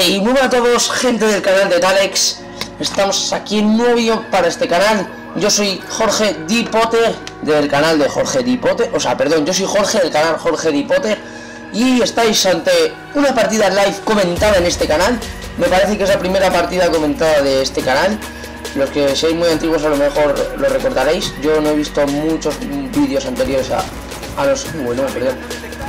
Hey, muy buenas a todos, gente del canal de Dalex. Estamos aquí en un nuevo vídeo para este canal. Yo soy Jorge D. Potter del canal de Jorge D. Potter. O sea, perdón, yo soy Jorge del canal Jorge D. Potter. Y estáis ante una partida live comentada en este canal. Me parece que es la primera partida comentada de este canal. Los que seáis muy antiguos a lo mejor lo recordaréis. Yo no he visto muchos vídeos anteriores a los... Bueno, perdón.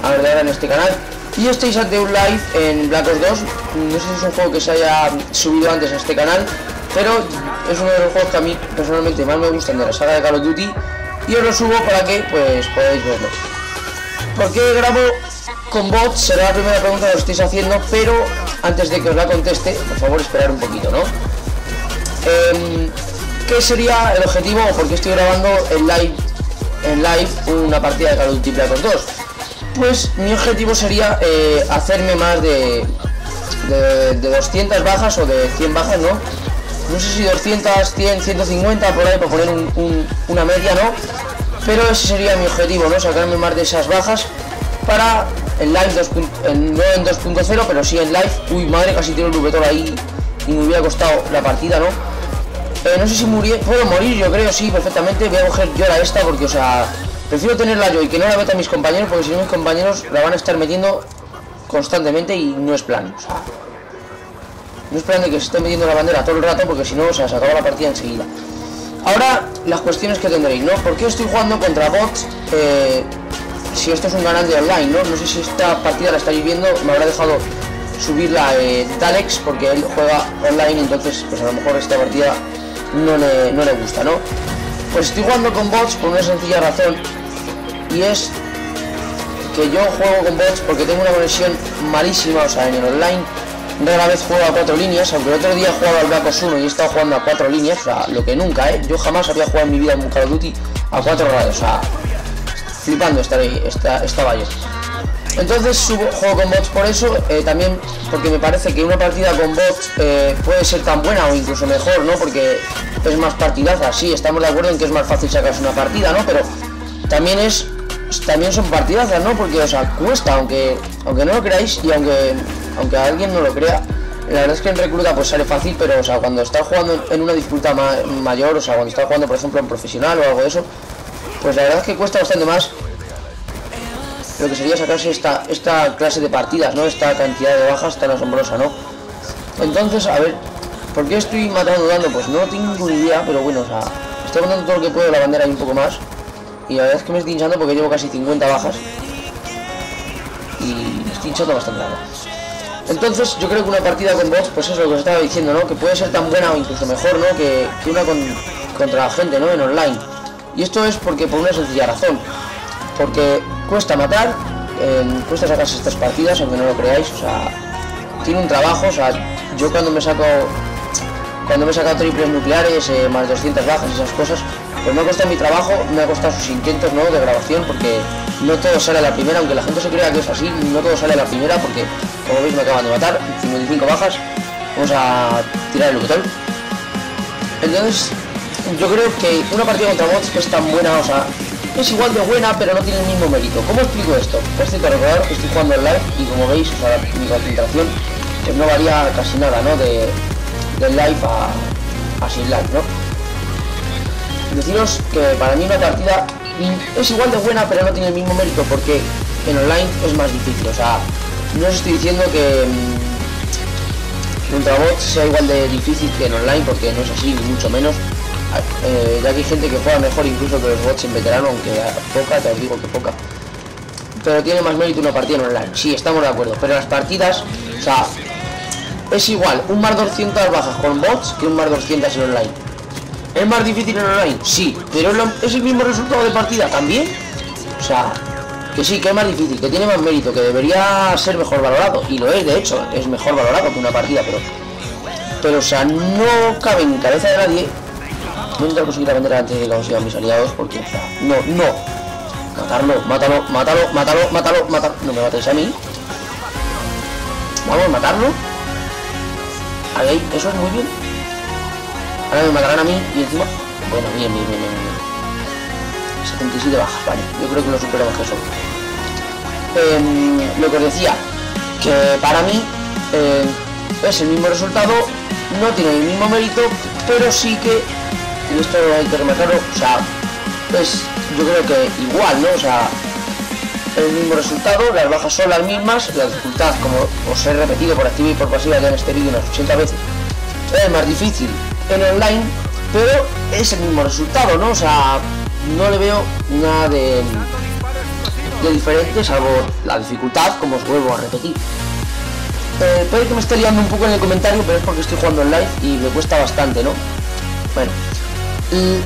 A ver, ahora en este canal. Y estáis ante un live en Black Ops 2. No sé si es un juego que se haya subido antes a este canal, pero es uno de los juegos que a mí personalmente más me gustan de la saga de Call of Duty. Y os lo subo para que pues podáis verlo. ¿Por qué grabo con bots? Será la primera pregunta que os estáis haciendo, pero antes de que os la conteste, por favor esperar un poquito, ¿no? ¿Qué sería el objetivo o por qué estoy grabando en live una partida de Call of Duty Black Ops 2? Pues mi objetivo sería hacerme más de 200 bajas o de 100 bajas, ¿no? No sé si 200, 100, 150 por ahí, para poner una media, ¿no? Pero ese sería mi objetivo, ¿no? Sacarme más de esas bajas para el live no en 2.0, pero sí en live. Uy, madre, casi tiro el VTOL ahí y me hubiera costado la partida, ¿no? No sé si puedo morir, yo creo, sí, perfectamente. Voy a coger yo la esta porque, o sea, prefiero tenerla yo y que no la metan mis compañeros, porque si no mis compañeros la van a estar metiendo constantemente y no es plan. O sea, no es plan de que se esté metiendo la bandera todo el rato, porque si no, o sea, se acaba la partida enseguida. Ahora, las cuestiones que tendréis, ¿no? ¿Por qué estoy jugando contra bots? Si esto es un canal de online, ¿no? No sé si esta partida la estáis viendo, me habrá dejado subirla Dalex, porque él juega online, entonces pues a lo mejor esta partida no le gusta, ¿no? Pues estoy jugando con bots por una sencilla razón, y es que yo juego con bots porque tengo una conexión malísima. O sea, en el online rara vez juego a 4 líneas, aunque el otro día jugaba al Black Ops 1 y he estado jugando a 4 líneas, o sea, lo que nunca, yo jamás había jugado en mi vida en Call of Duty a 4 radios, o sea, flipando estaba yo. Entonces juego con bots por eso, también porque me parece que una partida con bots puede ser tan buena o incluso mejor, ¿no? Porque es más partidaza. Sí, estamos de acuerdo en que es más fácil sacarse una partida, ¿no? Pero también son partidazas, ¿no? Porque, o sea, cuesta, aunque no lo creáis y aunque alguien no lo crea. La verdad es que en recluta pues sale fácil, pero, o sea, cuando estás jugando en una dificultad mayor, o sea, cuando estás jugando por ejemplo en profesional o algo de eso, pues la verdad es que cuesta bastante más lo que sería sacarse esta clase de partidas, ¿no? Esta cantidad de bajas tan asombrosa, ¿no? Entonces, a ver, ¿por qué estoy dando? Pues no tengo ni idea, pero bueno, o sea, estoy mandando todo lo que puedo, la bandera y un poco más. Y la verdad es que me estoy hinchando porque llevo casi 50 bajas. Y me estoy hinchando bastante, la verdad. Entonces, yo creo que una partida con bots, pues eso es lo que os estaba diciendo, ¿no? Que puede ser tan buena o incluso mejor, ¿no? Que una contra la gente, ¿no? En online. Y esto es porque por una sencilla razón. Porque cuesta matar, cuesta sacarse estas partidas, aunque no lo creáis, o sea, tiene un trabajo. O sea, yo cuando me he sacado triples nucleares, más 200 bajas y esas cosas, pues me ha costado mi trabajo, me ha costado sus intentos, ¿no? De grabación, porque no todo sale a la primera, aunque la gente se crea que es así, no todo sale a la primera, porque como veis me acaban de matar, 55 bajas, vamos a tirar el VTOL. Entonces, yo creo que una partida contra bots que es tan buena, o sea, es igual de buena, pero no tiene el mismo mérito. ¿Cómo explico esto? Pues tengo que recordar que estoy jugando en live y como veis, o sea, mi concentración pues no varía casi nada, ¿no? Del live a sin live, ¿no? Deciros que para mí una partida es igual de buena, pero no tiene el mismo mérito porque en online es más difícil. O sea, no os estoy diciendo que contra bots sea igual de difícil que en online, porque no es así, ni mucho menos. Ya que hay gente que juega mejor incluso que los bots en veterano, aunque poca, te os digo que poca. Pero tiene más mérito una partida en online, sí, estamos de acuerdo. Pero las partidas, o sea, es igual un más 200 bajas con bots que un más 200 en online. ¿Es más difícil en online? Sí, pero es el mismo resultado de partida también. O sea, que sí, que es más difícil, que tiene más mérito, que debería ser mejor valorado. Y lo es, de hecho, es mejor valorado que una partida, pero o sea, no cabe en cabeza de nadie. Voy a intentar conseguir la bandera antes de que consigan mis aliados, porque, o sea, no. Mátalo. No me matéis a mí. Vamos a matarlo. Ahí, eso es muy bien. Ahora me matarán a mí y encima... Bueno, bien. 77 bajas, vale. Yo creo que lo superamos que son. Lo que os decía, que para mí es el mismo resultado, no tiene el mismo mérito, pero sí que, y esto hay que remarcarlo, o sea, es yo creo que igual, ¿no? O sea, el mismo resultado, las bajas son las mismas, la dificultad, como os he repetido por activa y por pasiva ya en este vídeo unas 80 veces, es más difícil en online, pero es el mismo resultado, ¿no? O sea, no le veo nada de diferente, salvo la dificultad, como os vuelvo a repetir. Puede que me esté liando un poco en el comentario, pero es porque estoy jugando en live y me cuesta bastante, ¿no? Bueno,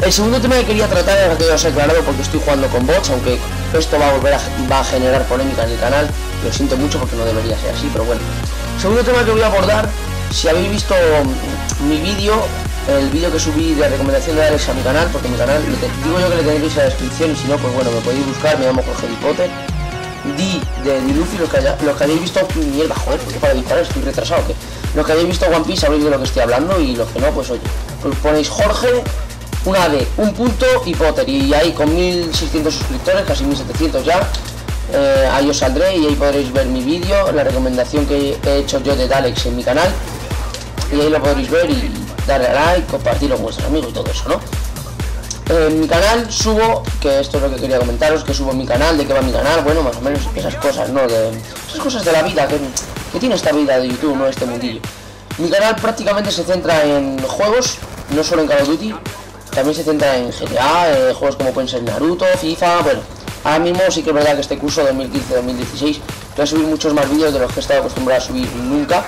el segundo tema que quería tratar era que ya os he aclarado porque estoy jugando con bots, aunque esto va a generar polémica en el canal. Lo siento mucho porque no debería ser así, pero bueno. Segundo tema que voy a abordar, si habéis visto mi vídeo, el vídeo que subí de recomendación de Alex a mi canal, porque mi canal, digo yo que le tendréis en la descripción, y si no, pues bueno, me podéis buscar, me llamo Jorge Potter. De Dilufi, los que hayáis visto, mierda, joder, porque para disparar estoy retrasado, que los que hayáis visto One Piece sabréis de lo que estoy hablando, y los que no, pues oye, pues ponéis Jorge, una D, un punto y Potter, y ahí con 1600 suscriptores, casi 1700 ya, ahí os saldré y ahí podréis ver mi vídeo, la recomendación que he hecho yo de Alex en mi canal, y ahí lo podréis ver y darle a like, compartirlo con vuestros amigos y todo eso, ¿no? En mi canal subo, que esto es lo que quería comentaros, que subo en mi canal, de qué va mi canal, bueno, más o menos esas cosas, ¿no? Esas cosas de la vida que tiene esta vida de YouTube, ¿no? Este mundillo. Mi canal prácticamente se centra en juegos, no solo en Call of Duty, también se centra en GTA, juegos como pueden ser Naruto, FIFA, bueno. Ahora mismo sí que es verdad que este curso 2015-2016 voy a subir muchos más vídeos de los que he estado acostumbrado a subir nunca,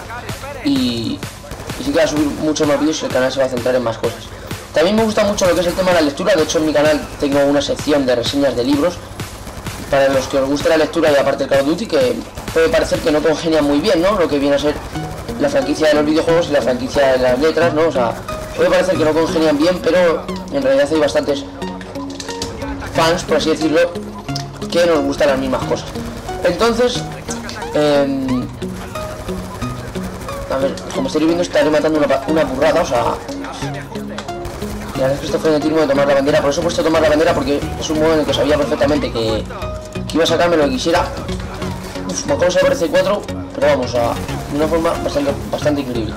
y sí que voy a subir muchos más vídeos y el canal se va a centrar en más cosas. También me gusta mucho lo que es el tema de la lectura, de hecho en mi canal tengo una sección de reseñas de libros para los que os guste la lectura y aparte el Call of Duty, que puede parecer que no congenian muy bien, ¿no? Lo que viene a ser la franquicia de los videojuegos y la franquicia de las letras, ¿no? O sea, puede parecer que no congenian bien, pero en realidad hay bastantes fans, por así decirlo, que nos gustan las mismas cosas. Entonces, a ver, como estáis viendo estaré matando una burrada, o sea... La verdad es que esto fue en el timo de tomar la bandera, por eso he puesto tomar la bandera, porque es un modo en el que sabía perfectamente que iba a sacarme lo que quisiera. Uf, me acabo de saber C4, pero vamos, de una forma bastante increíble.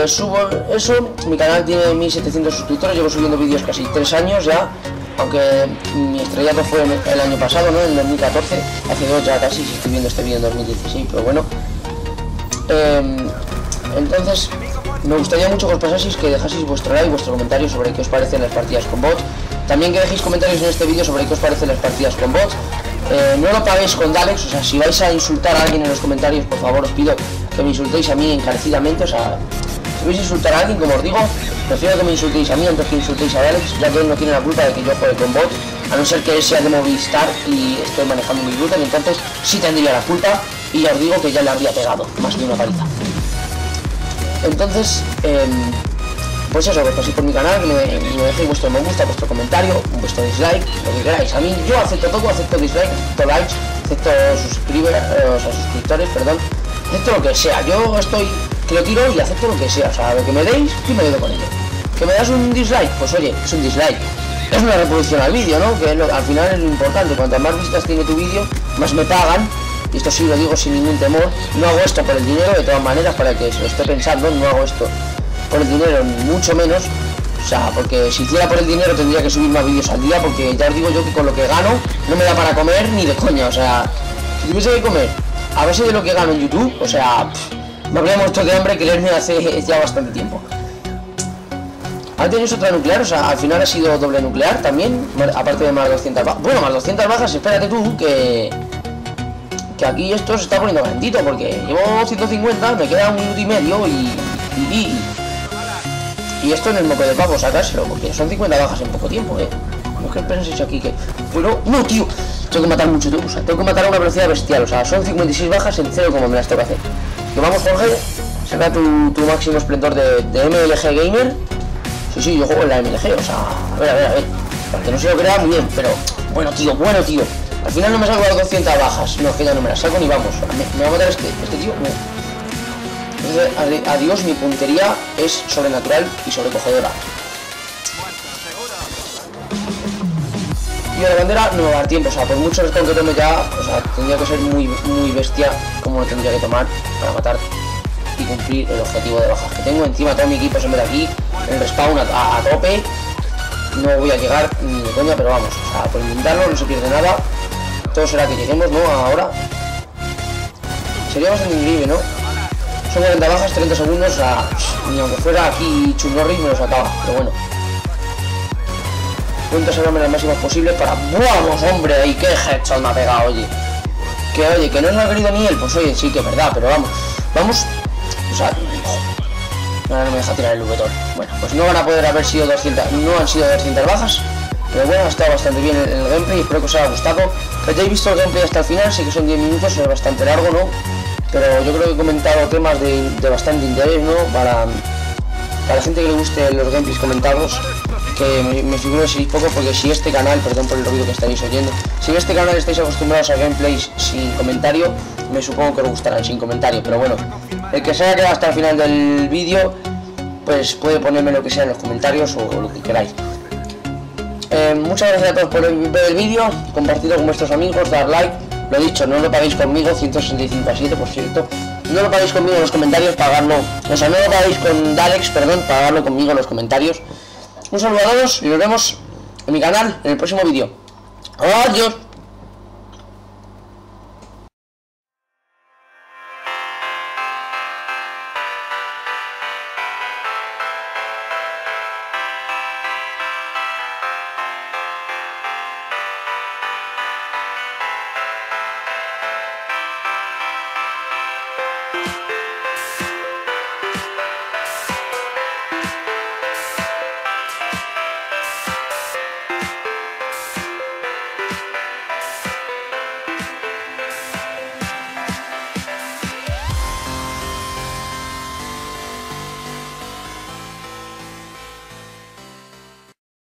Subo eso, mi canal tiene 1700 suscriptores, llevo subiendo vídeos casi 3 años ya, aunque mi estrellato fue el año pasado, ¿no? En 2014, hace 2 ya casi, si estoy viendo este vídeo en 2016, pero bueno. Entonces... me gustaría mucho que os pasaseis, que dejaseis vuestro like, vuestro comentario sobre qué os parecen las partidas con bots. También que dejéis comentarios en este vídeo sobre qué os parecen las partidas con bots. No lo paguéis con Dalex, o sea, si vais a insultar a alguien en los comentarios, por favor os pido que me insultéis a mí encarecidamente. O sea, si vais a insultar a alguien, como os digo, prefiero que me insultéis a mí antes que insultéis a Dalex, ya que él no tiene la culpa de que yo juegue con bots, a no ser que él sea de Movistar y estoy manejando mi router, entonces sí tendría la culpa, y ya os digo que ya le habría pegado más de una paliza. Entonces, pues eso, que os paséis por mi canal, que me dejéis vuestro me gusta, vuestro comentario, vuestro dislike, lo que queráis. A mí yo acepto todo, acepto dislike, acepto likes, acepto suscriptores, perdón, acepto lo que sea. Yo estoy, que lo tiro y acepto lo que sea, o sea, lo que me deis, yo me quedo con ello. ¿Que me das un dislike? Pues oye, es un dislike. Es una reproducción al vídeo, ¿no? Que al final es lo importante, cuanto más visitas tiene tu vídeo, más me pagan. Y esto sí lo digo sin ningún temor, no hago esto por el dinero, de todas maneras, para que se lo esté pensando, no hago esto por el dinero, ni mucho menos. O sea, porque si hiciera por el dinero tendría que subir más vídeos al día, porque ya os digo yo que con lo que gano no me da para comer ni de coña. O sea, si tuviese que comer a base de lo que gano en YouTube, o sea, me habría muerto de hambre, creerme, hace ya bastante tiempo. Ahora tenéis otra nuclear, o sea, al final ha sido doble nuclear también, aparte de más 200 bajas. Bueno, más 200 bajas, espérate tú, que aquí esto se está poniendo calentito, porque llevo 150, me queda un minuto y medio y esto en el moco de pavo sacárselo, porque son 50 bajas en poco tiempo, No es que penséis aquí que... Pero, no, tío, tengo que matar mucho, o sea, tengo que matar a una velocidad bestial, o sea, son 56 bajas en 0 como me las tengo que hacer. Que vamos, Jorge, saca tu máximo esplendor de MLG Gamer. Sí, yo juego en la MLG, o sea, a ver, para que no se lo crea muy bien, pero, bueno, tío. Al final no me saco las 200 bajas, no, que ya no me las saco ni vamos. Me va a matar este tío, no. Entonces, adiós, mi puntería es sobrenatural y sobrecogedora. Y a la bandera no me va a dar tiempo, o sea, por mucho rescon que tome ya, o sea, tendría que ser muy bestia como lo tendría que tomar para matar y cumplir el objetivo de bajas que tengo. Encima todo mi equipo se mete aquí, el respawn a tope. No voy a llegar ni de coña, pero vamos, o sea, por intentarlo no se pierde nada. Todo será que lleguemos, ¿no? Ahora sería bastante increíble, ¿no? Son 40 bajas, 30 segundos, o sea, ni aunque fuera aquí Chuck Norris me lo sacaba, pero bueno. Intento salvarme las máximas posibles para... ¡Vamos, hombre! ¡Ay, qué headshot me ha pegado, oye! Que no se lo ha querido ni él, pues oye, sí que es verdad, pero vamos. Vamos, o sea... Ahora no me deja tirar el V-Tor. Bueno, pues no van a poder haber sido 200, no han sido 200 bajas, pero bueno, ha estado bastante bien el gameplay, espero que os haya gustado. Que hayáis visto el gameplay hasta el final, sé que son 10 minutos, es bastante largo, ¿no? Pero yo creo que he comentado temas de bastante interés, ¿no? Para la gente que le guste los gameplays comentados, que me figuro que seréis poco, porque si este canal, perdón por el ruido que estaréis oyendo, si en este canal estáis acostumbrados a gameplays sin comentario, me supongo que os gustarán sin comentario, pero bueno, el que se haya quedado hasta el final del vídeo, pues puede ponerme lo que sea en los comentarios o lo que queráis. Muchas gracias a todos por ver el vídeo, compartidlo con vuestros amigos, dar like, lo dicho, no lo paguéis conmigo, 165 a 7 por cierto, no lo paguéis conmigo en los comentarios, pagarlo, o sea, no lo paguéis con Dalex, perdón, pagarlo conmigo en los comentarios. Un saludo a todos y nos vemos en mi canal en el próximo vídeo. ¡Adiós!